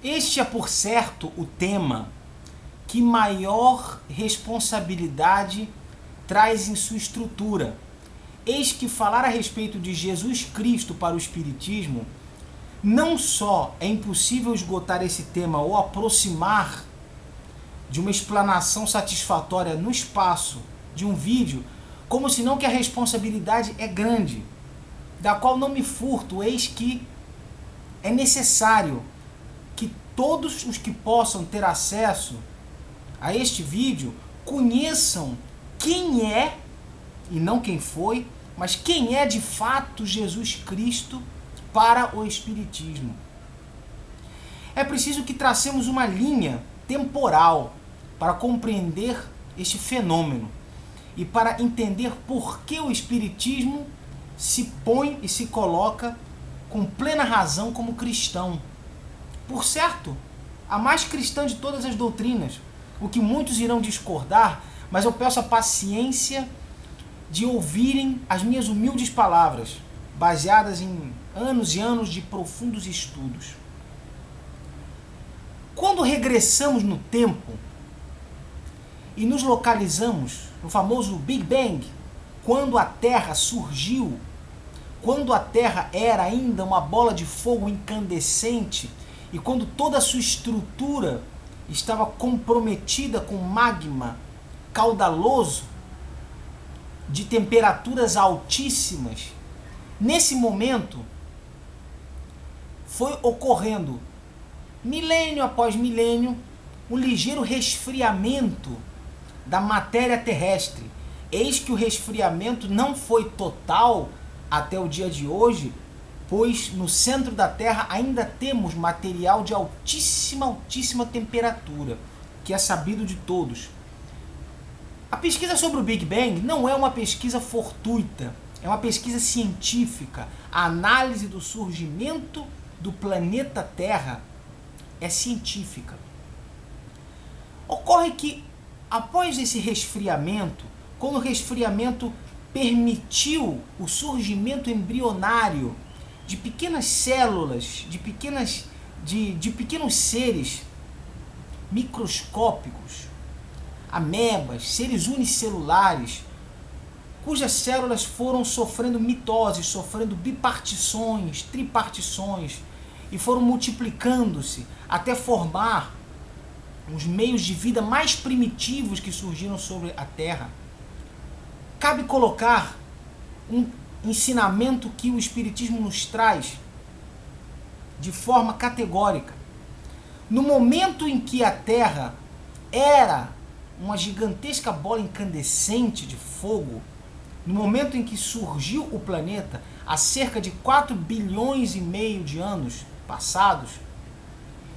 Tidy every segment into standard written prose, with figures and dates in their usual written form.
Este é, por certo, o tema que maior responsabilidade traz em sua estrutura. Eis que falar a respeito de Jesus Cristo para o Espiritismo não só é impossível esgotar esse tema ou aproximar de uma explanação satisfatória no espaço de um vídeo, como senão que a responsabilidade é grande, da qual não me furto, eis que é necessário que todos os que possam ter acesso a este vídeo conheçam quem é, e não quem foi, mas quem é de fato Jesus Cristo para o Espiritismo. É preciso que tracemos uma linha temporal para compreender este fenômeno e para entender por que o Espiritismo se põe e se coloca com plena razão como cristão. Por certo, a mais cristã de todas as doutrinas, o que muitos irão discordar, mas eu peço a paciência de ouvirem as minhas humildes palavras, baseadas em anos e anos de profundos estudos. Quando regressamos no tempo e nos localizamos no famoso Big Bang, quando a Terra surgiu, quando a Terra era ainda uma bola de fogo incandescente e quando toda a sua estrutura estava comprometida com magma caudaloso de temperaturas altíssimas, nesse momento foi ocorrendo, milênio após milênio, um ligeiro resfriamento da matéria terrestre. Eis que o resfriamento não foi total até o dia de hoje, pois no centro da Terra ainda temos material de altíssima temperatura, que é sabido de todos. A pesquisa sobre o Big Bang não é uma pesquisa fortuita, é uma pesquisa científica. A análise do surgimento do planeta Terra é científica. Ocorre que, após esse resfriamento, quando o resfriamento permitiu o surgimento embrionário de pequenas células, de pequenos seres microscópicos, amebas, seres unicelulares, cujas células foram sofrendo mitose, sofrendo bipartições, tripartições, e foram multiplicando-se até formar os meios de vida mais primitivos que surgiram sobre a Terra. Cabe colocar um ensinamento que o Espiritismo nos traz de forma categórica. No momento em que a Terra era uma gigantesca bola incandescente de fogo, no momento em que surgiu o planeta, há cerca de 4 bilhões e meio de anos passados,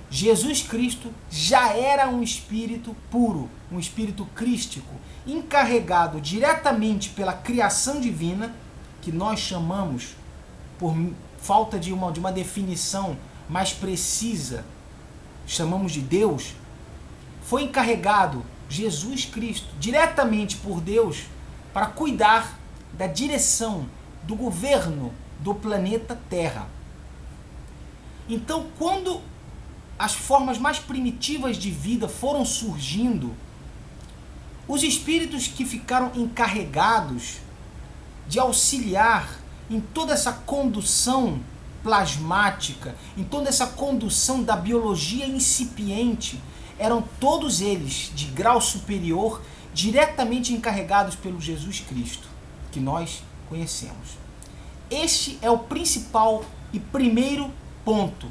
Jesus Cristo já era um espírito puro, um espírito crístico, encarregado diretamente pela criação divina, que nós chamamos, por falta de uma definição mais precisa, chamamos de Deus. Foi encarregado Jesus Cristo, diretamente por Deus, para cuidar da direção, do governo do planeta Terra. Então, quando as formas mais primitivas de vida foram surgindo, os espíritos que ficaram encarregados de auxiliar em toda essa condução plasmática, em toda essa condução da biologia incipiente, eram todos eles de grau superior, diretamente encarregados pelo Jesus Cristo, que nós conhecemos. Este é o principal e primeiro ponto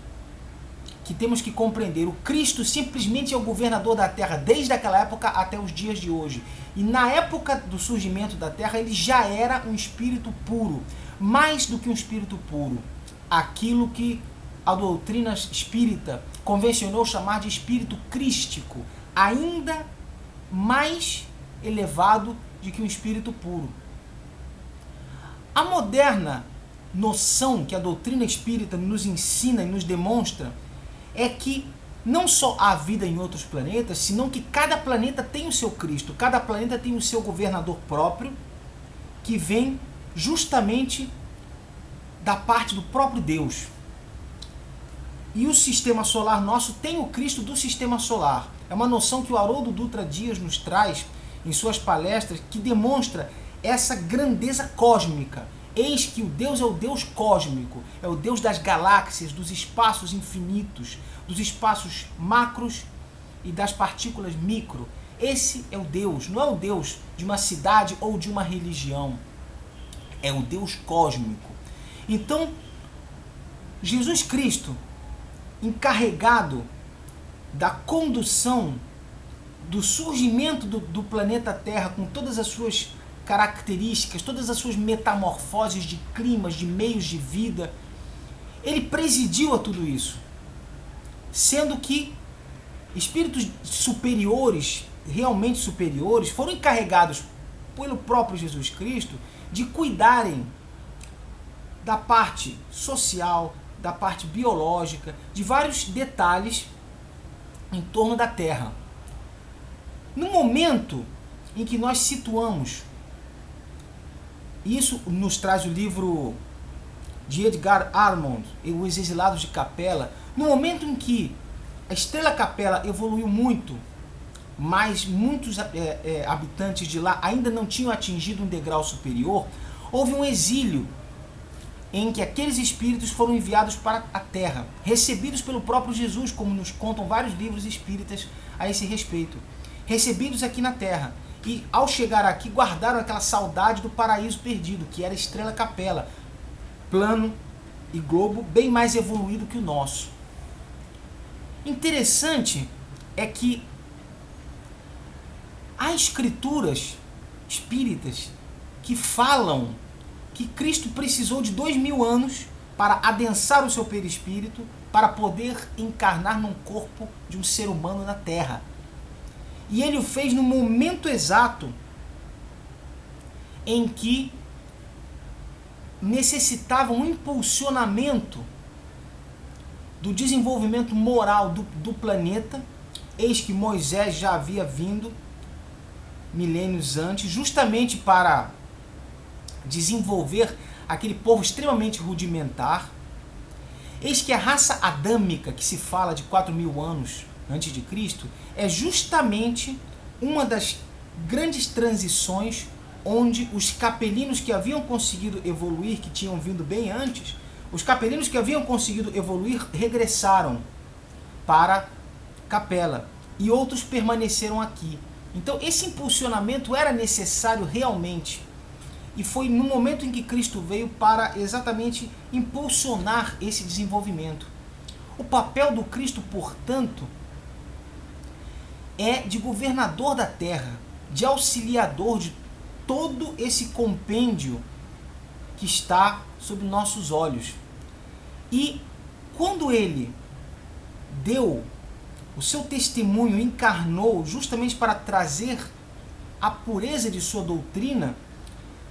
que temos que compreender. O Cristo simplesmente é o governador da Terra desde aquela época até os dias de hoje. E na época do surgimento da Terra, ele já era um espírito puro. Mais do que um espírito puro. Aquilo que a doutrina espírita convencionou chamar de espírito crístico. Ainda mais elevado do que um espírito puro. A moderna noção que a doutrina espírita nos ensina e nos demonstra é que não só há vida em outros planetas, senão que cada planeta tem o seu Cristo, cada planeta tem o seu governador próprio, que vem justamente da parte do próprio Deus. e o sistema solar nosso tem o Cristo do sistema solar. É uma noção que o Haroldo Dutra Dias nos traz em suas palestras, que demonstra essa grandeza cósmica. Eis que o Deus é o Deus cósmico, é o Deus das galáxias, dos espaços infinitos, dos espaços macros e das partículas micro. Esse é o Deus, não é o Deus de uma cidade ou de uma religião. É o Deus cósmico. Então, Jesus Cristo, encarregado da condução do surgimento do planeta Terra, com todas as suas características, todas as suas metamorfoses de climas, de meios de vida, ele presidiu a tudo isso, sendo que espíritos superiores, realmente superiores, foram encarregados pelo próprio Jesus Cristo de cuidarem da parte social, da parte biológica, de vários detalhes em torno da Terra. No momento em que nós situamos, isso nos traz o livro de Edgar Armand, Os Exilados de Capela, no momento em que a Estrela Capela evoluiu muito, mas muitos habitantes de lá ainda não tinham atingido um degrau superior, houve um exílio em que aqueles espíritos foram enviados para a Terra, recebidos pelo próprio Jesus, como nos contam vários livros espíritas a esse respeito, recebidos aqui na Terra. E ao chegar aqui, guardaram aquela saudade do paraíso perdido, que era a Estrela Capela, plano e globo bem mais evoluído que o nosso. Interessante é que há escrituras espíritas que falam que Cristo precisou de 2000 anos para adensar o seu perispírito, para poder encarnar num corpo de um ser humano na Terra. E ele o fez no momento exato em que necessitava um impulsionamento do desenvolvimento moral do planeta. Eis que Moisés já havia vindo milênios antes, justamente para desenvolver aquele povo extremamente rudimentar. Eis que a raça adâmica, que se fala de 4000 anos antes de Cristo, é justamente uma das grandes transições onde os capelinos que haviam conseguido evoluir, que tinham vindo bem antes, os capelinos que haviam conseguido evoluir regressaram para Capela e outros permaneceram aqui. Então esse impulsionamento era necessário realmente, e foi no momento em que Cristo veio para exatamente impulsionar esse desenvolvimento. O papel do Cristo, portanto, é de governador da terra, de auxiliador de todo esse compêndio que está sob nossos olhos. E quando ele deu o seu testemunho, encarnou justamente para trazer a pureza de sua doutrina,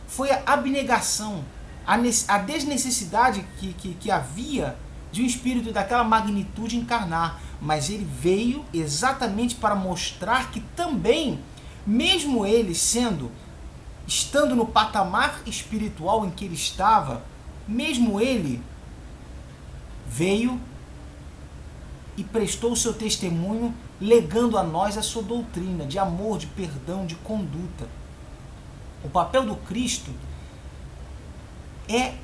foi a abnegação, a desnecessidade que havia de um espírito daquela magnitude encarnar. Mas ele veio exatamente para mostrar que também, mesmo ele estando no patamar espiritual em que ele estava, mesmo ele veio e prestou o seu testemunho, legando a nós a sua doutrina de amor, de perdão, de conduta. O papel do Cristo é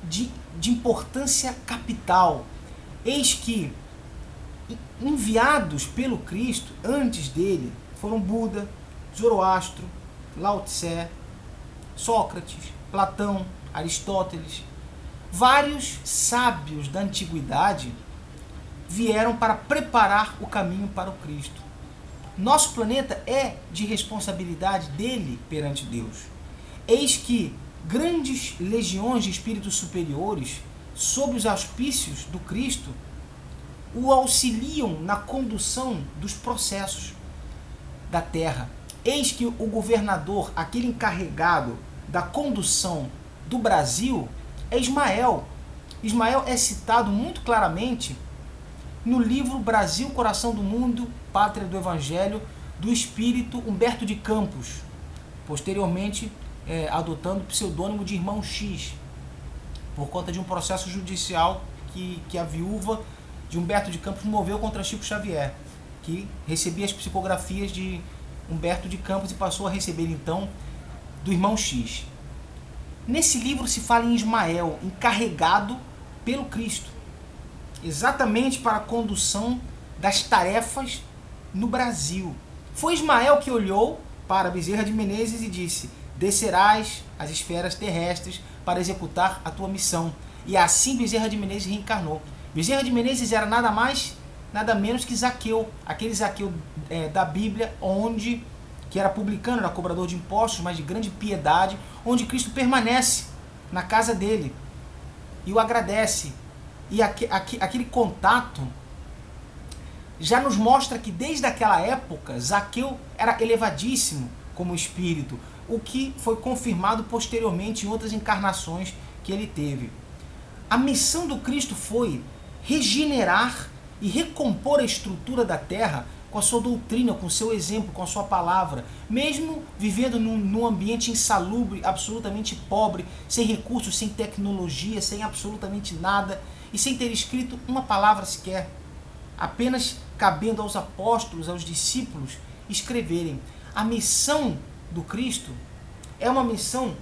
de importância capital. Eis que enviados pelo Cristo antes dele foram Buda, Zoroastro, Lao Tse, Sócrates, Platão, Aristóteles. Vários sábios da antiguidade vieram para preparar o caminho para o Cristo. Nosso planeta é de responsabilidade dele perante Deus. Eis que grandes legiões de espíritos superiores, sob os auspícios do Cristo, o auxiliam na condução dos processos da Terra. Eis que o governador, aquele encarregado da condução do Brasil, é Ismael. Ismael é citado muito claramente no livro Brasil, Coração do Mundo, Pátria do Evangelho, do espírito Humberto de Campos, posteriormente adotando o pseudônimo de Irmão X, por conta de um processo judicial que a viúva de Humberto de Campos moveu contra Chico Xavier, que recebia as psicografias de Humberto de Campos e passou a receber então do irmão X. Nesse livro se fala em Ismael, encarregado pelo Cristo, exatamente para a condução das tarefas no Brasil. Foi Ismael que olhou para Bezerra de Menezes e disse: descerás às esferas terrestres para executar a tua missão. E assim Bezerra de Menezes reencarnou. Bezerra de Menezes era nada mais, nada menos que Zaqueu, aquele Zaqueu da Bíblia, que era publicano, era cobrador de impostos, mas de grande piedade, onde Cristo permanece na casa dele e o agradece. E aquele contato já nos mostra que desde aquela época Zaqueu era elevadíssimo como espírito, o que foi confirmado posteriormente em outras encarnações que ele teve. A missão do Cristo foi regenerar e recompor a estrutura da Terra com a sua doutrina, com o seu exemplo, com a sua palavra, mesmo vivendo num ambiente insalubre, absolutamente pobre, sem recursos, sem tecnologia, sem absolutamente nada, e sem ter escrito uma palavra sequer, apenas cabendo aos apóstolos, aos discípulos, escreverem. A missão do Cristo é uma missão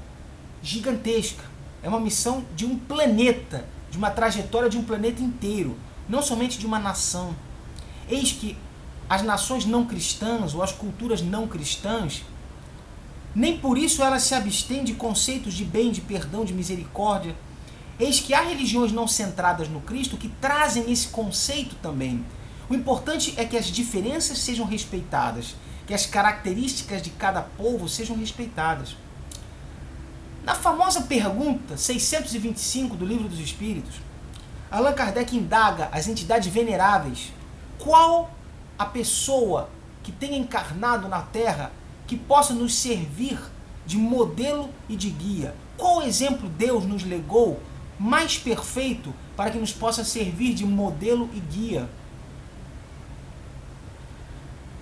gigantesca, é uma missão de um planeta, de uma trajetória de um planeta inteiro, não somente de uma nação. Eis que as nações não cristãs ou as culturas não cristãs, nem por isso elas se abstêm de conceitos de bem, de perdão, de misericórdia. Eis que há religiões não centradas no Cristo que trazem esse conceito também. O importante é que as diferenças sejam respeitadas, que as características de cada povo sejam respeitadas. Na famosa pergunta 625 do Livro dos Espíritos, Allan Kardec indaga as entidades veneráveis: qual a pessoa que tenha encarnado na Terra que possa nos servir de modelo e de guia? Qual exemplo Deus nos legou mais perfeito para que nos possa servir de modelo e guia?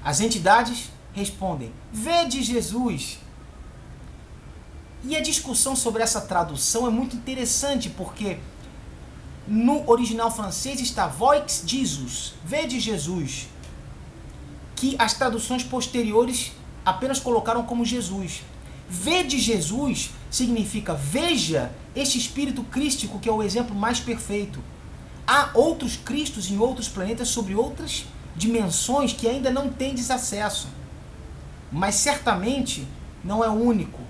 As entidades respondem: vede Jesus. E a discussão sobre essa tradução é muito interessante, porque no original francês está Voix Jesus, vede Jesus, que as traduções posteriores apenas colocaram como Jesus. Vede Jesus significa veja este espírito crístico que é o exemplo mais perfeito. Há outros Cristos em outros planetas sobre outras dimensões que ainda não tendes acesso, mas certamente não é o único.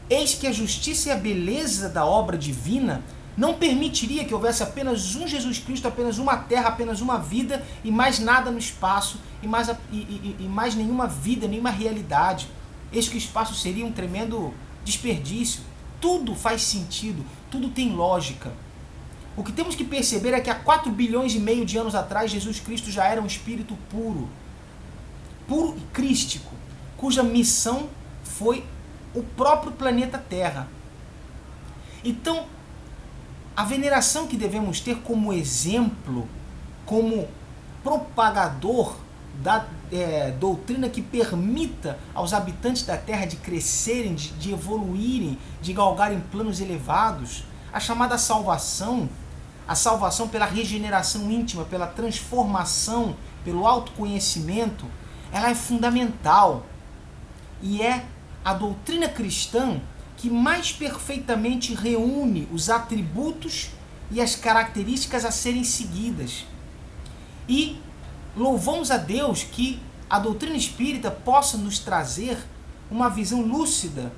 Eis que a justiça e a beleza da obra divina não permitiria que houvesse apenas um Jesus Cristo, apenas uma terra, apenas uma vida e mais nada no espaço e mais nenhuma vida, nenhuma realidade. Eis que o espaço seria um tremendo desperdício. Tudo faz sentido, tudo tem lógica. O que temos que perceber é que há 4 bilhões e meio de anos atrás Jesus Cristo já era um espírito puro, puro e crístico, cuja missão foi o próprio planeta Terra. Então, a veneração que devemos ter como exemplo, como propagador da doutrina que permita aos habitantes da Terra de crescerem, de evoluírem, de galgarem planos elevados, a chamada salvação, a salvação pela regeneração íntima, pela transformação, pelo autoconhecimento, ela é fundamental. E é a doutrina cristã que mais perfeitamente reúne os atributos e as características a serem seguidas. E louvamos a Deus que a doutrina espírita possa nos trazer uma visão lúcida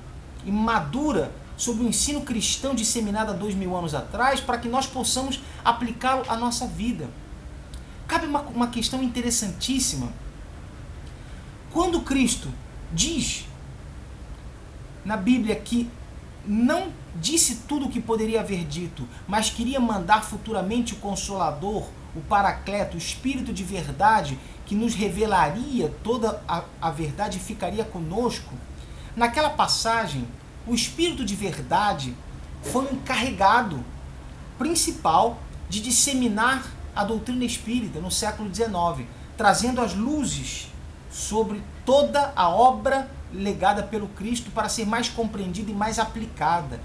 e madura sobre o ensino cristão disseminado há 2000 anos atrás, para que nós possamos aplicá-lo à nossa vida. Cabe uma questão interessantíssima. Quando Cristo diz na Bíblia que não disse tudo o que poderia haver dito, mas queria mandar futuramente o Consolador, o Paracleto, o Espírito de verdade, que nos revelaria toda a verdade e ficaria conosco, naquela passagem, o Espírito de verdade foi o encarregado principal de disseminar a doutrina espírita no século XIX, trazendo as luzes sobre toda a obra legada pelo Cristo para ser mais compreendida e mais aplicada.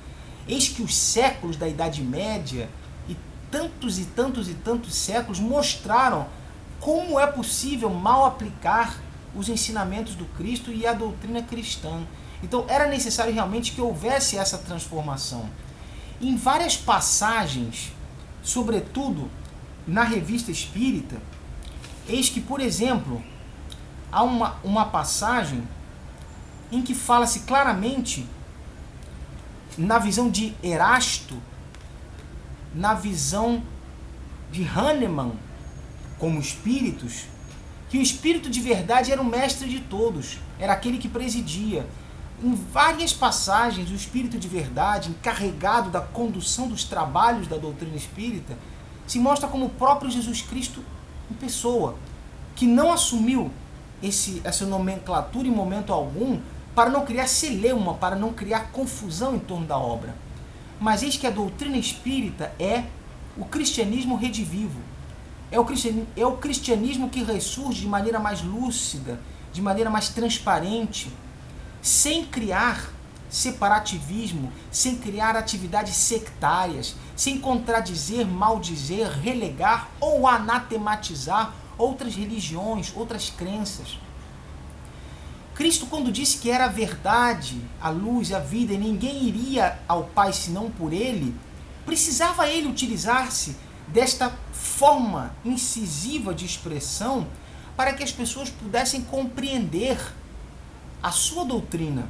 Eis que os séculos da Idade Média e tantos e tantos e tantos séculos mostraram como é possível mal aplicar os ensinamentos do Cristo e a doutrina cristã. Então era necessário realmente que houvesse essa transformação. Em várias passagens, sobretudo na Revista Espírita, eis que, por exemplo, há uma passagem em que fala-se claramente, na visão de Erasto, na visão de Hahnemann, como espíritos, que o espírito de verdade era o mestre de todos, era aquele que presidia. Em várias passagens, o espírito de verdade, encarregado da condução dos trabalhos da doutrina espírita, se mostra como o próprio Jesus Cristo em pessoa, que não assumiu essa nomenclatura em momento algum para não criar celeuma, para não criar confusão em torno da obra. Mas eis que a doutrina espírita é o cristianismo redivivo. É o cristianismo que ressurge de maneira mais lúcida, de maneira mais transparente, sem criar separativismo, sem criar atividades sectárias, sem contradizer, maldizer, relegar ou anatematizar outras religiões, outras crenças. Cristo, quando disse que era a verdade, a luz, a vida, e ninguém iria ao Pai senão por Ele, precisava Ele utilizar-se desta forma incisiva de expressão para que as pessoas pudessem compreender a sua doutrina.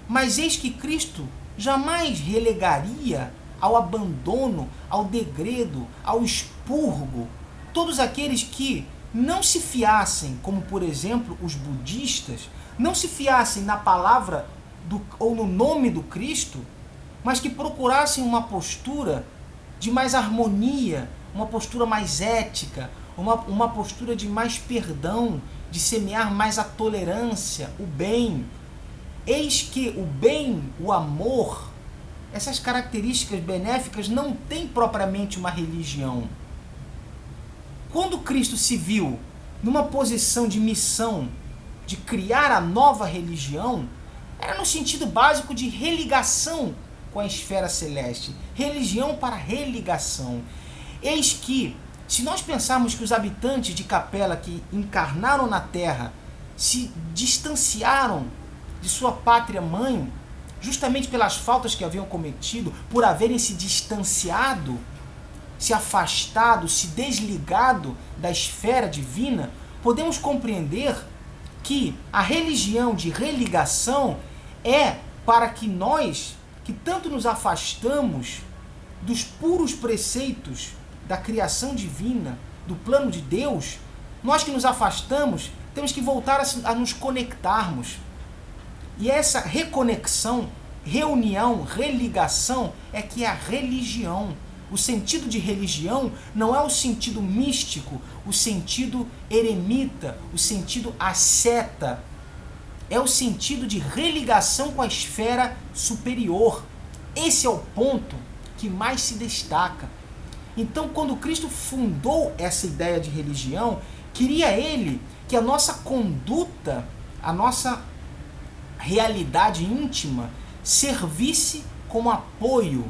Mas eis que Cristo jamais relegaria ao abandono, ao degredo, ao expurgo, todos aqueles que não se fiassem, como por exemplo os budistas, não se fiassem na palavra ou no nome do Cristo, mas que procurassem uma postura de mais harmonia, uma postura mais ética, uma postura de mais perdão, de semear mais a tolerância, o bem. Eis que o bem, o amor, essas características benéficas não têm propriamente uma religião. Quando Cristo se viu numa posição de missão, de criar a nova religião, era no sentido básico de religação com a esfera celeste. Religião para religação. Eis que, se nós pensarmos que os habitantes de Capela que encarnaram na Terra se distanciaram de sua pátria mãe, justamente pelas faltas que haviam cometido, por haverem se distanciado, se afastado, se desligado da esfera divina, podemos compreender que a religião de religação é para que nós, que tanto nos afastamos dos puros preceitos da criação divina, do plano de Deus, nós que nos afastamos, temos que voltar a nos conectarmos. E essa reconexão, reunião, religação é que é a religião. O sentido de religião não é o sentido místico, o sentido eremita, o sentido asceta. É o sentido de religação com a esfera superior. Esse é o ponto que mais se destaca. Então, quando Cristo fundou essa ideia de religião, queria Ele que a nossa conduta, a nossa realidade íntima, servisse como apoio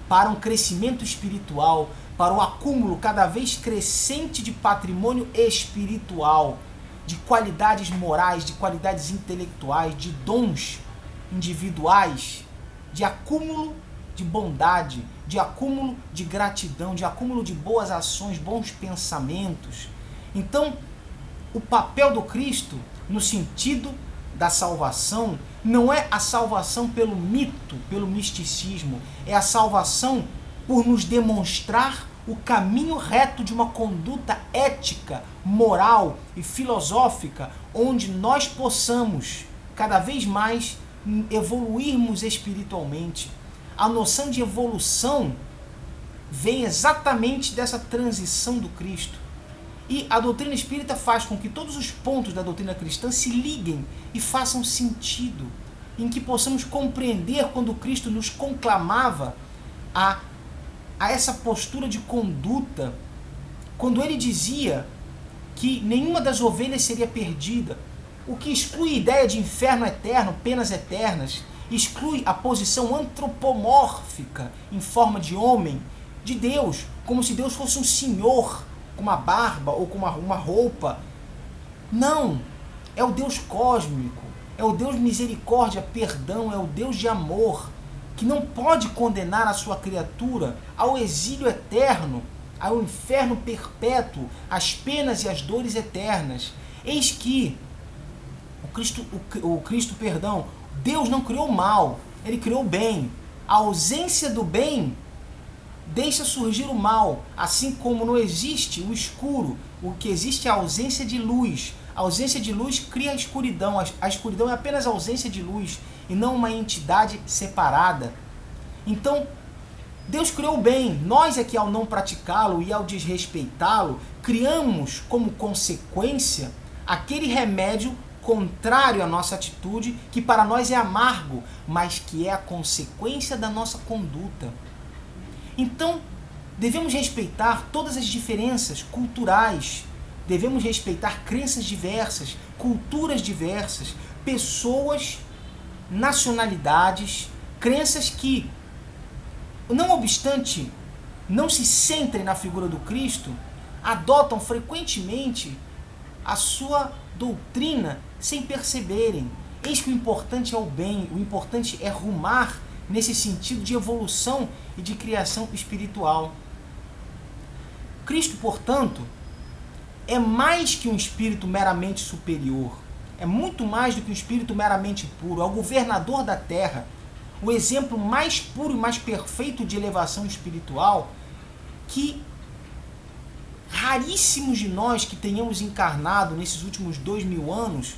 para um crescimento espiritual, para o acúmulo cada vez crescente de patrimônio espiritual, de qualidades morais, de qualidades intelectuais, de dons individuais, de acúmulo de bondade, de acúmulo de gratidão, de acúmulo de boas ações, bons pensamentos. Então, o papel do Cristo, no sentido da salvação, não é a salvação pelo mito, pelo misticismo, é a salvação por nos demonstrar o caminho reto de uma conduta ética, moral e filosófica, onde nós possamos cada vez mais evoluirmos espiritualmente. A noção de evolução vem exatamente dessa transição do Cristo. E a doutrina espírita faz com que todos os pontos da doutrina cristã se liguem e façam sentido, em que possamos compreender quando Cristo nos conclamava a essa postura de conduta, quando ele dizia que nenhuma das ovelhas seria perdida, o que exclui a ideia de inferno eterno, penas eternas, exclui a posição antropomórfica em forma de homem, de Deus, como se Deus fosse um senhor com uma barba ou com uma roupa. Não, é o Deus cósmico, é o Deus misericórdia, perdão, é o Deus de amor, que não pode condenar a sua criatura ao exílio eterno, ao inferno perpétuo, às penas e às dores eternas. Eis que Deus não criou o mal, ele criou o bem. A ausência do bem deixa surgir o mal, assim como não existe o escuro, o que existe é a ausência de luz. A ausência de luz cria a escuridão. A escuridão é apenas a ausência de luz e não uma entidade separada. Então, Deus criou o bem. Nós é que ao não praticá-lo e ao desrespeitá-lo, criamos como consequência aquele remédio contrário à nossa atitude, que para nós é amargo, mas que é a consequência da nossa conduta. Então, devemos respeitar todas as diferenças culturais, devemos respeitar crenças diversas, culturas diversas, pessoas, nacionalidades, crenças que, não obstante não se centrem na figura do Cristo, adotam frequentemente a sua doutrina sem perceberem. Eis que o importante é o bem, o importante é rumar nesse sentido de evolução e de criação espiritual. Cristo, portanto, é mais que um espírito meramente superior, é muito mais do que um espírito meramente puro, é o governador da terra, o exemplo mais puro e mais perfeito de elevação espiritual, que raríssimos de nós que tenhamos encarnado nesses últimos 2000 anos,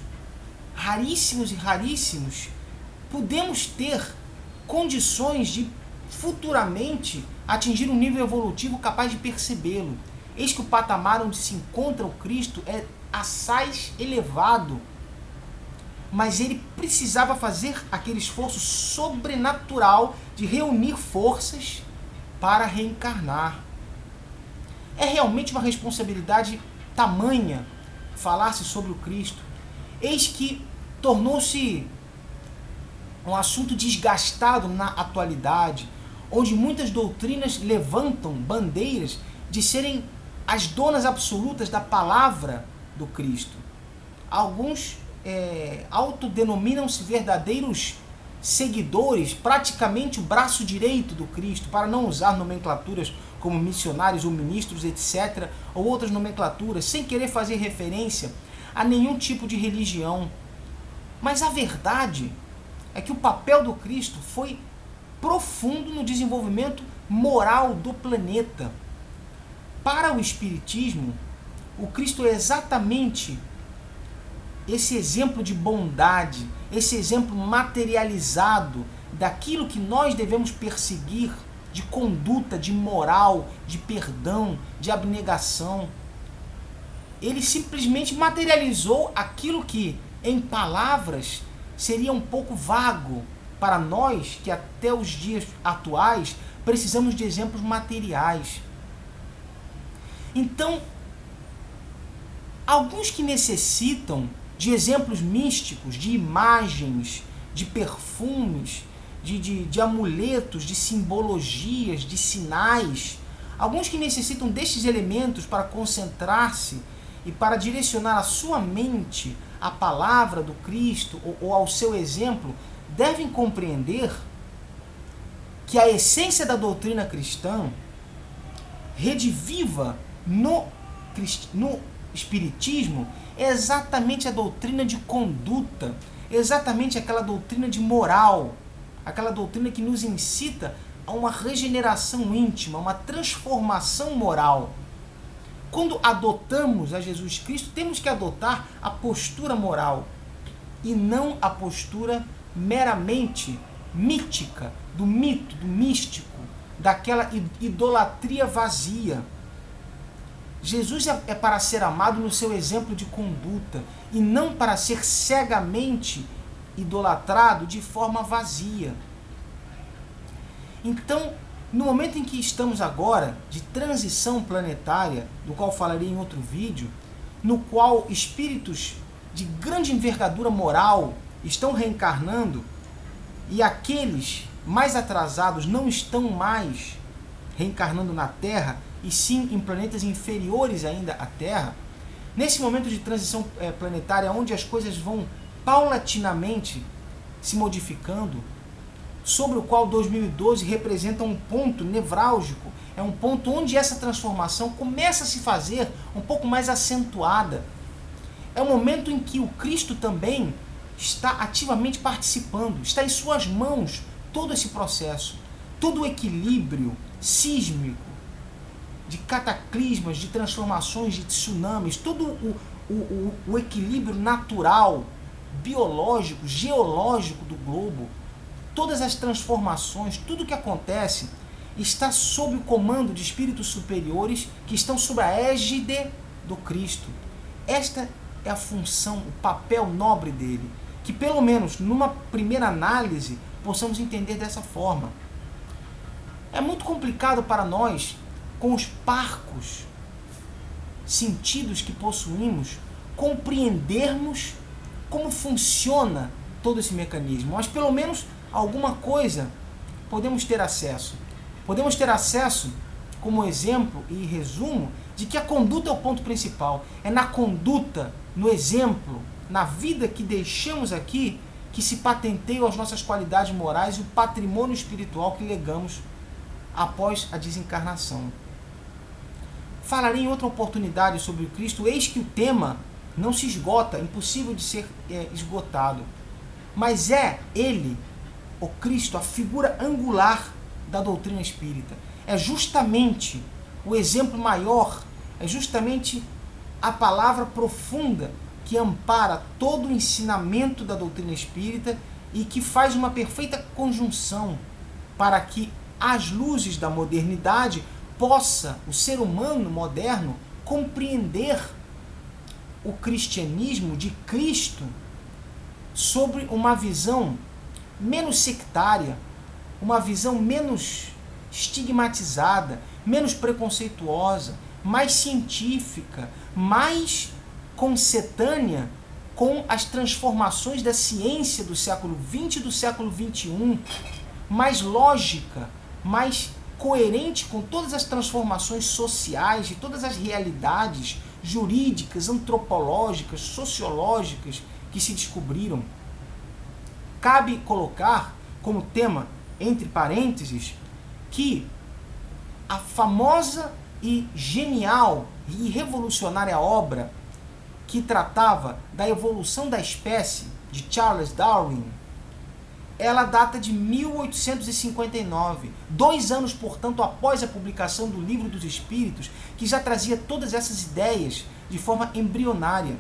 raríssimos e raríssimos, podemos ter condições de futuramente atingir um nível evolutivo capaz de percebê-lo. Eis que o patamar onde se encontra o Cristo é assaz elevado, mas ele precisava fazer aquele esforço sobrenatural de reunir forças para reencarnar. É realmente uma responsabilidade tamanha falar-se sobre o Cristo. Eis que tornou-se um assunto desgastado na atualidade, onde muitas doutrinas levantam bandeiras de serem as donas absolutas da palavra do Cristo. Alguns autodenominam-se verdadeiros seguidores, praticamente o braço direito do Cristo, para não usar nomenclaturas como missionários ou ministros, etc., ou outras nomenclaturas, sem querer fazer referência a nenhum tipo de religião. Mas a verdade é que o papel do Cristo foi profundo no desenvolvimento moral do planeta. Para o Espiritismo, o Cristo é exatamente esse exemplo de bondade, esse exemplo materializado daquilo que nós devemos perseguir, de conduta, de moral, de perdão, de abnegação. Ele simplesmente materializou aquilo que, em palavras, seria um pouco vago para nós que até os dias atuais precisamos de exemplos materiais. Então, alguns que necessitam de exemplos místicos, de imagens, de perfumes, de amuletos, de simbologias, de sinais, alguns que necessitam destes elementos para concentrar-se e para direcionar a sua mente à palavra do Cristo ou ao seu exemplo, devem compreender que a essência da doutrina cristã, rediviva no Espiritismo, é exatamente a doutrina de conduta, exatamente aquela doutrina de moral, aquela doutrina que nos incita a uma regeneração íntima, uma transformação moral. Quando adotamos a Jesus Cristo, temos que adotar a postura moral e não a postura meramente mítica, do mito, do místico, daquela idolatria vazia. Jesus é para ser amado no seu exemplo de conduta e não para ser cegamente idolatrado de forma vazia. Então, no momento em que estamos agora de transição planetária, do qual falarei em outro vídeo, no qual espíritos de grande envergadura moral estão reencarnando e aqueles mais atrasados não estão mais reencarnando na Terra e sim em planetas inferiores ainda à Terra, nesse momento de transição planetária, onde as coisas vão paulatinamente se modificando, sobre o qual 2012 representa um ponto nevrálgico, é um ponto onde essa transformação começa a se fazer um pouco mais acentuada. É um momento em que o Cristo também está ativamente participando, está em suas mãos todo esse processo, todo o equilíbrio sísmico, de cataclismas, de transformações, de tsunamis, todo o equilíbrio natural, biológico, geológico do globo, todas as transformações, tudo que acontece está sob o comando de espíritos superiores que estão sob a égide do Cristo. Esta é a função, o papel nobre dele, que pelo menos numa primeira análise possamos entender dessa forma. É muito complicado para nós, com os parcos sentidos que possuímos, compreendermos como funciona todo esse mecanismo, mas pelo menos alguma coisa podemos ter acesso. Podemos ter acesso, como exemplo e resumo, de que a conduta é o ponto principal. É na conduta, no exemplo, na vida que deixamos aqui, que se patenteiam as nossas qualidades morais e o patrimônio espiritual que legamos após a desencarnação. Falarei em outra oportunidade sobre o Cristo, eis que o tema não se esgota, é impossível de ser esgotado. Mas é ele, o Cristo, a figura angular da doutrina espírita. É justamente o exemplo maior, é justamente a palavra profunda que ampara todo o ensinamento da doutrina espírita e que faz uma perfeita conjunção para que às luzes da modernidade possa o ser humano moderno compreender o cristianismo de Cristo sobre uma visão menos sectária, uma visão menos estigmatizada, menos preconceituosa, mais científica, mais concetânea com as transformações da ciência do século XX e do século XXI, mais lógica, mais coerente com todas as transformações sociais e todas as realidades jurídicas, antropológicas, sociológicas que se descobriram. Cabe colocar como tema, entre parênteses, que a famosa e genial e revolucionária obra que tratava da evolução da espécie, de Charles Darwin, ela data de 1859, 2 anos, portanto, após a publicação do Livro dos Espíritos, que já trazia todas essas ideias de forma embrionária.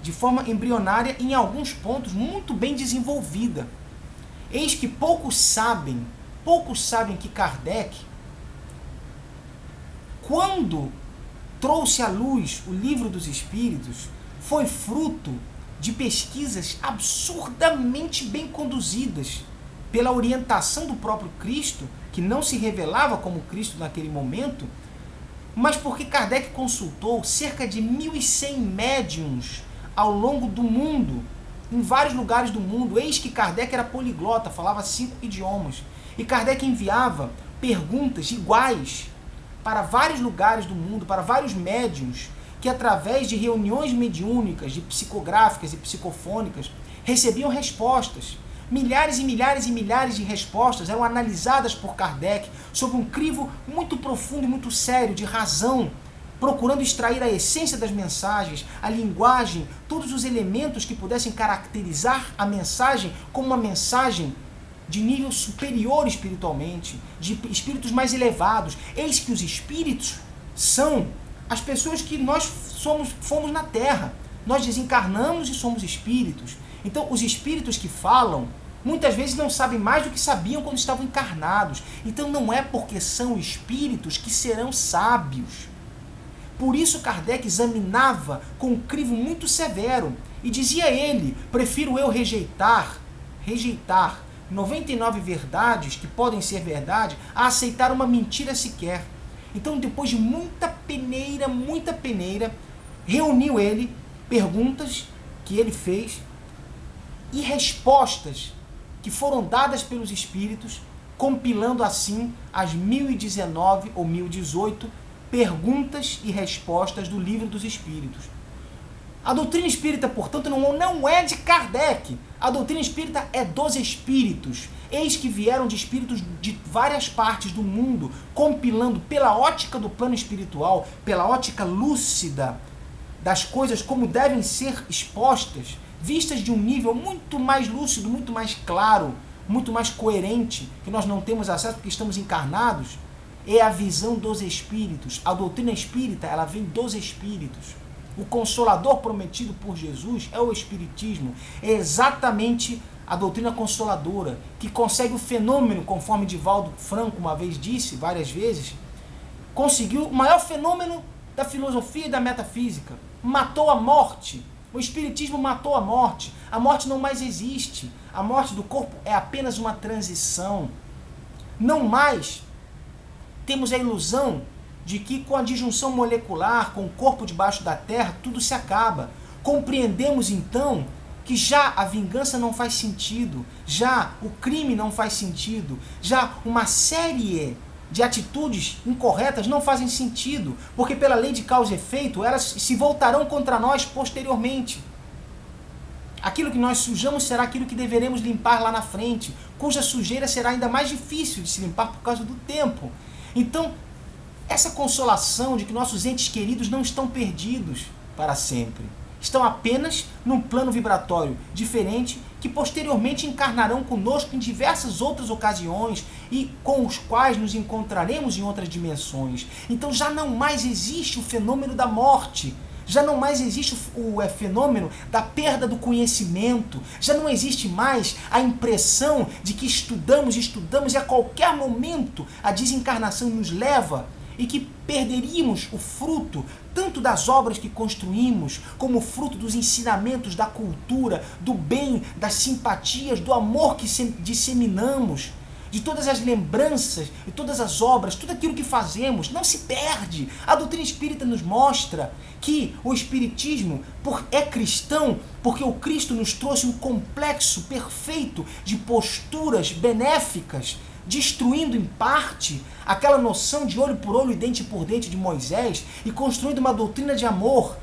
De forma embrionária e, em alguns pontos, muito bem desenvolvida. Eis que poucos sabem que Kardec, quando trouxe à luz o Livro dos Espíritos, foi fruto de pesquisas absurdamente bem conduzidas pela orientação do próprio Cristo, que não se revelava como Cristo naquele momento, mas porque Kardec consultou cerca de 1.100 médiuns ao longo do mundo, em vários lugares do mundo. Eis que Kardec era poliglota, falava 5 idiomas, e Kardec enviava perguntas iguais para vários lugares do mundo, para vários médiuns, que através de reuniões mediúnicas, de psicográficas e psicofônicas, recebiam respostas. Milhares e milhares e milhares de respostas eram analisadas por Kardec sob um crivo muito profundo e muito sério de razão, procurando extrair a essência das mensagens, a linguagem, todos os elementos que pudessem caracterizar a mensagem como uma mensagem de nível superior espiritualmente, de espíritos mais elevados. Eis que os espíritos são as pessoas que nós fomos na Terra. Nós desencarnamos e somos espíritos. Então, os espíritos que falam, muitas vezes não sabem mais do que sabiam quando estavam encarnados. Então, não é porque são espíritos que serão sábios. Por isso, Kardec examinava com um crivo muito severo. E dizia ele, prefiro eu rejeitar 99 verdades, que podem ser verdade, a aceitar uma mentira sequer. Então, depois de muita peneira, reuniu ele perguntas que ele fez e respostas que foram dadas pelos espíritos compilando assim as 1019 ou 1018 perguntas e respostas do Livro dos Espíritos. A doutrina espírita, portanto, não é de Kardec. A doutrina espírita é dos espíritos. Eis que vieram de espíritos de várias partes do mundo, compilando pela ótica do plano espiritual, pela ótica lúcida das coisas como devem ser expostas, vistas de um nível muito mais lúcido, muito mais claro, muito mais coerente, que nós não temos acesso porque estamos encarnados. É a visão dos espíritos. A doutrina espírita, ela vem dos espíritos. O Consolador prometido por Jesus é o Espiritismo. É exatamente a doutrina consoladora, que consegue o fenômeno, conforme Divaldo Franco uma vez disse, várias vezes, conseguiu o maior fenômeno da filosofia e da metafísica. Matou a morte. O Espiritismo matou a morte. A morte não mais existe. A morte do corpo é apenas uma transição. Não mais temos a ilusão de que com a disjunção molecular, com o corpo debaixo da terra, tudo se acaba. Compreendemos então que já a vingança não faz sentido, já o crime não faz sentido, já uma série de atitudes incorretas não fazem sentido, porque pela lei de causa e efeito, elas se voltarão contra nós posteriormente. Aquilo que nós sujamos será aquilo que deveremos limpar lá na frente, cuja sujeira será ainda mais difícil de se limpar por causa do tempo. Então, essa consolação de que nossos entes queridos não estão perdidos para sempre. Estão apenas num plano vibratório diferente que posteriormente encarnarão conosco em diversas outras ocasiões e com os quais nos encontraremos em outras dimensões. Então já não mais existe o fenômeno da morte. Já não mais existe o fenômeno da perda do conhecimento. Já não existe mais a impressão de que estudamos e a qualquer momento a desencarnação nos leva e que perderíamos o fruto tanto das obras que construímos, como o fruto dos ensinamentos da cultura, do bem, das simpatias, do amor que disseminamos, de todas as lembranças e todas as obras, tudo aquilo que fazemos, não se perde. A doutrina espírita nos mostra que o espiritismo é cristão porque o Cristo nos trouxe um complexo perfeito de posturas benéficas, destruindo em parte aquela noção de olho por olho e dente por dente de Moisés e construindo uma doutrina de amor,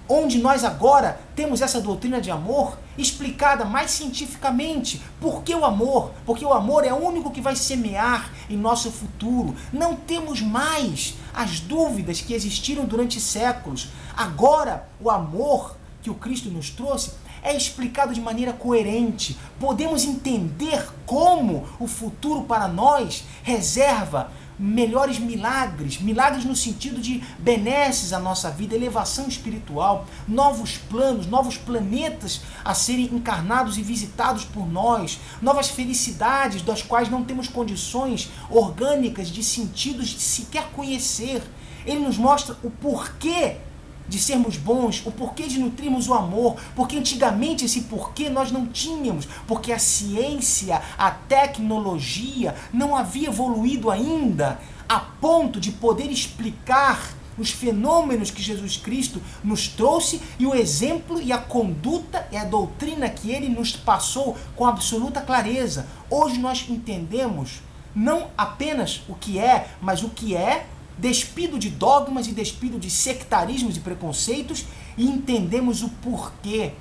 onde nós agora temos essa doutrina de amor explicada mais cientificamente. Por que o amor? Porque o amor é o único que vai semear em nosso futuro. Não temos mais as dúvidas que existiram durante séculos. Agora, o amor que o Cristo nos trouxe é explicado de maneira coerente. Podemos entender como o futuro para nós reserva melhores milagres, milagres no sentido de benesses à nossa vida, elevação espiritual, novos planos, novos planetas a serem encarnados e visitados por nós, novas felicidades das quais não temos condições orgânicas de sentidos de sequer conhecer. Ele nos mostra o porquê de sermos bons, o porquê de nutrirmos o amor, porque antigamente esse porquê nós não tínhamos, porque a ciência, a tecnologia não havia evoluído ainda a ponto de poder explicar os fenômenos que Jesus Cristo nos trouxe e o exemplo e a conduta e a doutrina que ele nos passou com absoluta clareza. Hoje nós entendemos não apenas o que é, mas o que é, despido de dogmas e despido de sectarismos e preconceitos, e entendemos o porquê.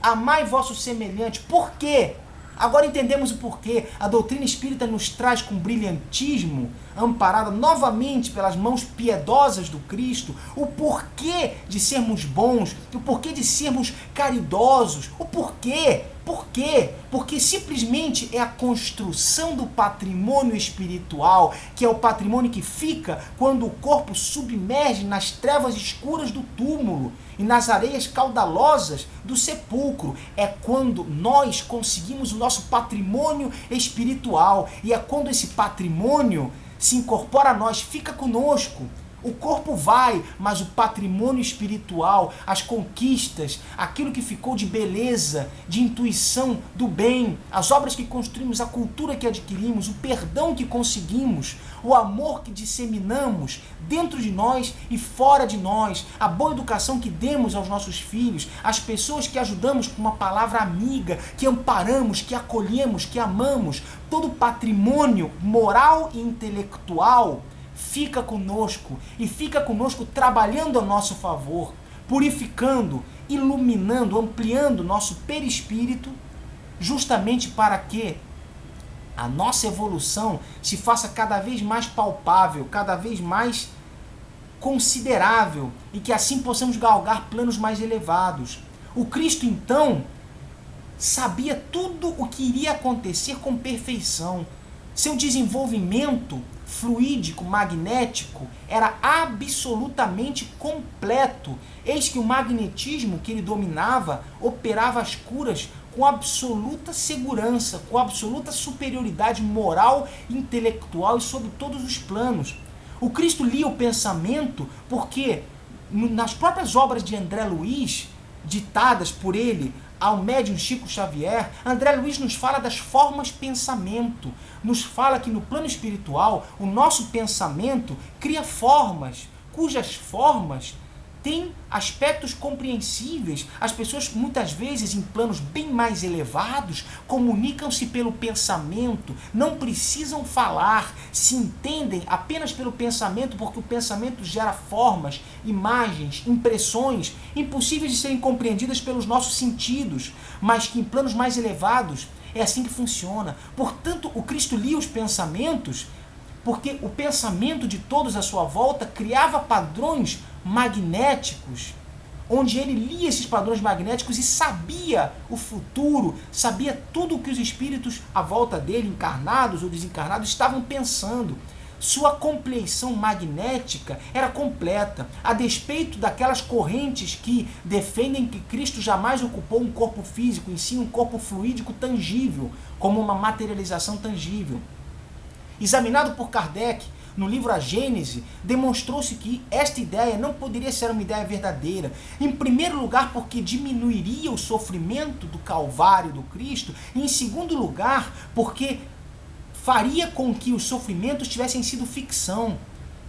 Amai vosso semelhante. Por quê? Agora entendemos o porquê. A doutrina espírita nos traz com brilhantismo, amparada novamente pelas mãos piedosas do Cristo, o porquê de sermos bons, o porquê de sermos caridosos, o porquê. Por quê? Porque simplesmente é a construção do patrimônio espiritual, que é o patrimônio que fica quando o corpo submerge nas trevas escuras do túmulo e nas areias caudalosas do sepulcro. É quando nós conseguimos o nosso patrimônio espiritual, e é quando esse patrimônio se incorpora a nós, fica conosco, O corpo vai, mas o patrimônio espiritual, as conquistas, aquilo que ficou de beleza, de intuição do bem, as obras que construímos, a cultura que adquirimos, o perdão que conseguimos, o amor que disseminamos dentro de nós e fora de nós, a boa educação que demos aos nossos filhos, as pessoas que ajudamos com uma palavra amiga, que amparamos, que acolhemos, que amamos, todo o patrimônio moral e intelectual fica conosco e fica conosco trabalhando a nosso favor, purificando, iluminando, ampliando nosso perispírito, justamente para que a nossa evolução se faça cada vez mais palpável, cada vez mais considerável e que assim possamos galgar planos mais elevados. O Cristo, então, sabia tudo o que iria acontecer com perfeição. Seu desenvolvimento fluídico, magnético, era absolutamente completo. Eis que o magnetismo que ele dominava operava as curas com absoluta segurança, com absoluta superioridade moral, intelectual e sobre todos os planos. O Cristo lia o pensamento porque, nas próprias obras de André Luiz, ditadas por ele ao médium Chico Xavier, André Luiz nos fala das formas pensamento, nos fala que no plano espiritual o nosso pensamento cria formas, cujas formas têm aspectos compreensíveis. As pessoas muitas vezes em planos bem mais elevados comunicam-se pelo pensamento, não precisam falar, se entendem apenas pelo pensamento, porque o pensamento gera formas, imagens, impressões impossíveis de serem compreendidas pelos nossos sentidos, mas que em planos mais elevados é assim que funciona. Portanto, o Cristo lia os pensamentos porque o pensamento de todos à sua volta criava padrões magnéticos, onde ele lia esses padrões magnéticos e sabia o futuro, sabia tudo o que os espíritos à volta dele, encarnados ou desencarnados, estavam pensando. Sua compleição magnética era completa, a despeito daquelas correntes que defendem que Cristo jamais ocupou um corpo físico, em si um corpo fluídico tangível, como uma materialização tangível. Examinado por Kardec no livro A Gênese, demonstrou-se que esta ideia não poderia ser uma ideia verdadeira. Em primeiro lugar, porque diminuiria o sofrimento do Calvário do Cristo, e em segundo lugar, porque faria com que os sofrimentos tivessem sido ficção.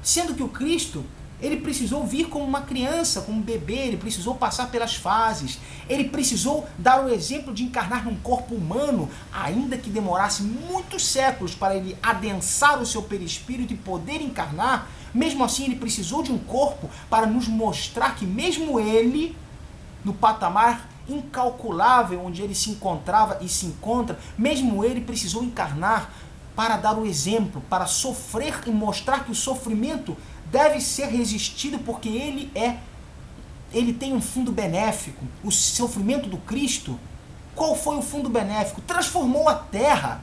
Sendo que o Cristo, ele precisou vir como uma criança, como um bebê, ele precisou passar pelas fases, ele precisou dar o exemplo de encarnar num corpo humano, ainda que demorasse muitos séculos para ele adensar o seu perispírito e poder encarnar. Mesmo assim, ele precisou de um corpo para nos mostrar que mesmo ele, no patamar incalculável onde ele se encontrava e se encontra, mesmo ele precisou encarnar para dar o exemplo, para sofrer e mostrar que o sofrimento deve ser resistido porque ele tem um fundo benéfico. O sofrimento do Cristo, qual foi o fundo benéfico? Transformou a Terra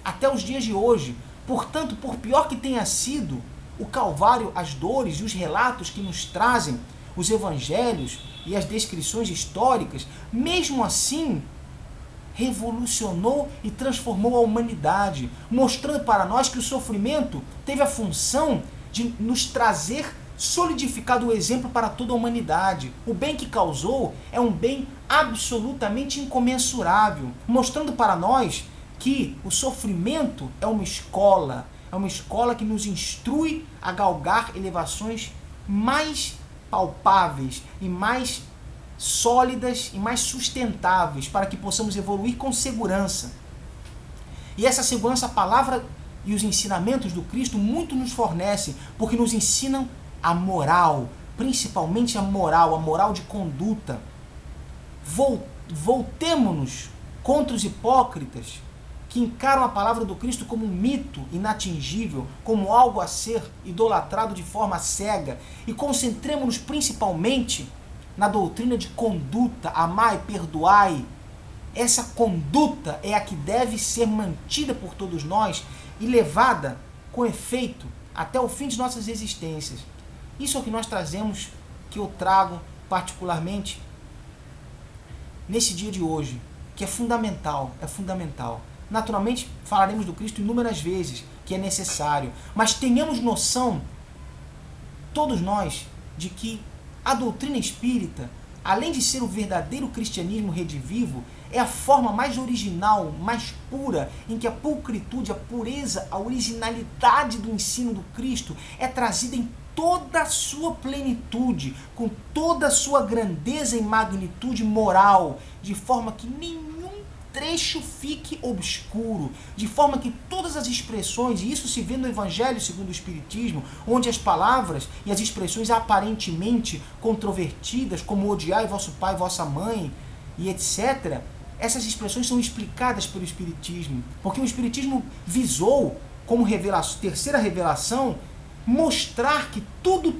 até os dias de hoje. Portanto, por pior que tenha sido o Calvário, as dores e os relatos que nos trazem os evangelhos e as descrições históricas, mesmo assim revolucionou e transformou a humanidade, mostrando para nós que o sofrimento teve a função de nos trazer solidificado o exemplo para toda a humanidade. O bem que causou é um bem absolutamente incomensurável, mostrando para nós que o sofrimento é uma escola que nos instrui a galgar elevações mais palpáveis e mais sólidas e mais sustentáveis, para que possamos evoluir com segurança. E essa segurança, a palavra e os ensinamentos do Cristo muito nos fornecem, porque nos ensinam a moral, principalmente a moral de conduta. Voltemo-nos contra os hipócritas que encaram a palavra do Cristo como um mito inatingível, como algo a ser idolatrado de forma cega, e concentremo-nos principalmente na doutrina de conduta, amai, perdoai. Essa conduta é a que deve ser mantida por todos nós e levada com efeito até o fim de nossas existências. Isso é o que nós trazemos, que eu trago particularmente nesse dia de hoje, que é fundamental. Naturalmente falaremos do Cristo inúmeras vezes, que é necessário. Mas tenhamos noção, todos nós, de que a doutrina espírita, além de ser o verdadeiro cristianismo redivivo, é a forma mais original, mais pura, em que a pulcritude, a pureza, a originalidade do ensino do Cristo é trazida em toda a sua plenitude, com toda a sua grandeza e magnitude moral, de forma que nenhum trecho fique obscuro, de forma que todas as expressões, e isso se vê no Evangelho segundo o Espiritismo, onde as palavras e as expressões aparentemente controvertidas, como odiai vosso pai e vossa mãe, e etc., essas expressões são explicadas pelo Espiritismo, porque o Espiritismo visou, como terceira revelação, mostrar que tudo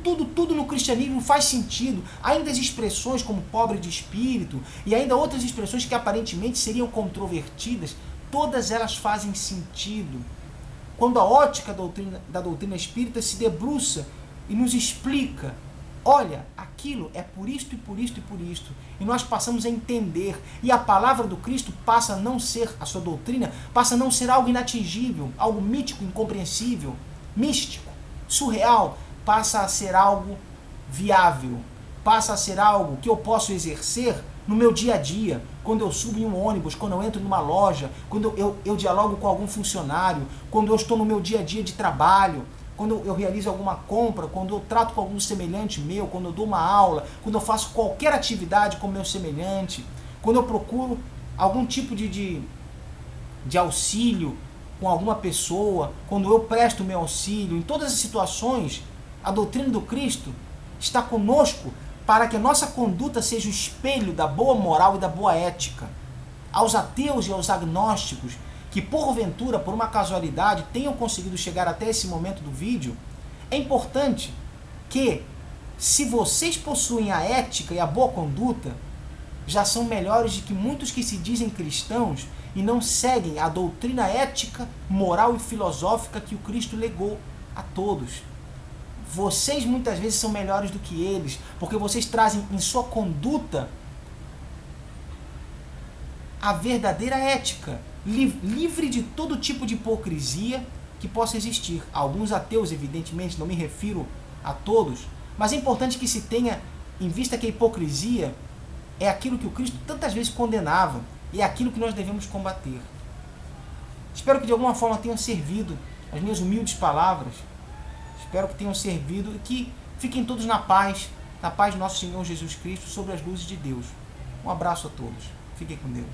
no cristianismo faz sentido. Ainda as expressões como pobre de espírito e ainda outras expressões que aparentemente seriam controvertidas, todas elas fazem sentido. Quando a ótica da doutrina espírita se debruça e nos explica, olha, aquilo é por isto e por isto e por isto, e nós passamos a entender, e a palavra do Cristo passa a não ser, a sua doutrina passa a não ser algo inatingível, algo mítico, incompreensível, místico, surreal, passa a ser algo viável, passa a ser algo que eu posso exercer no meu dia a dia, quando eu subo em um ônibus, quando eu entro numa loja, quando eu dialogo com algum funcionário, quando eu estou no meu dia a dia de trabalho, quando eu realizo alguma compra, quando eu trato com algum semelhante meu, quando eu dou uma aula, quando eu faço qualquer atividade com meu semelhante, quando eu procuro algum tipo de auxílio com alguma pessoa, quando eu presto meu auxílio, em todas as situações, a doutrina do Cristo está conosco para que a nossa conduta seja o espelho da boa moral e da boa ética. Aos ateus e aos agnósticos que porventura, por uma casualidade, tenham conseguido chegar até esse momento do vídeo, é importante que, se vocês possuem a ética e a boa conduta, já são melhores do que muitos que se dizem cristãos e não seguem a doutrina ética, moral e filosófica que o Cristo legou a todos. Vocês muitas vezes são melhores do que eles, porque vocês trazem em sua conduta a verdadeira ética, livre de todo tipo de hipocrisia que possa existir. Alguns ateus, evidentemente, não me refiro a todos, mas é importante que se tenha em vista que a hipocrisia é aquilo que o Cristo tantas vezes condenava, e é aquilo que nós devemos combater. Espero que de alguma forma tenham servido as minhas humildes palavras. Espero que tenham servido e que fiquem todos na paz do nosso Senhor Jesus Cristo, sobre as luzes de Deus. Um abraço a todos. Fiquem com Deus.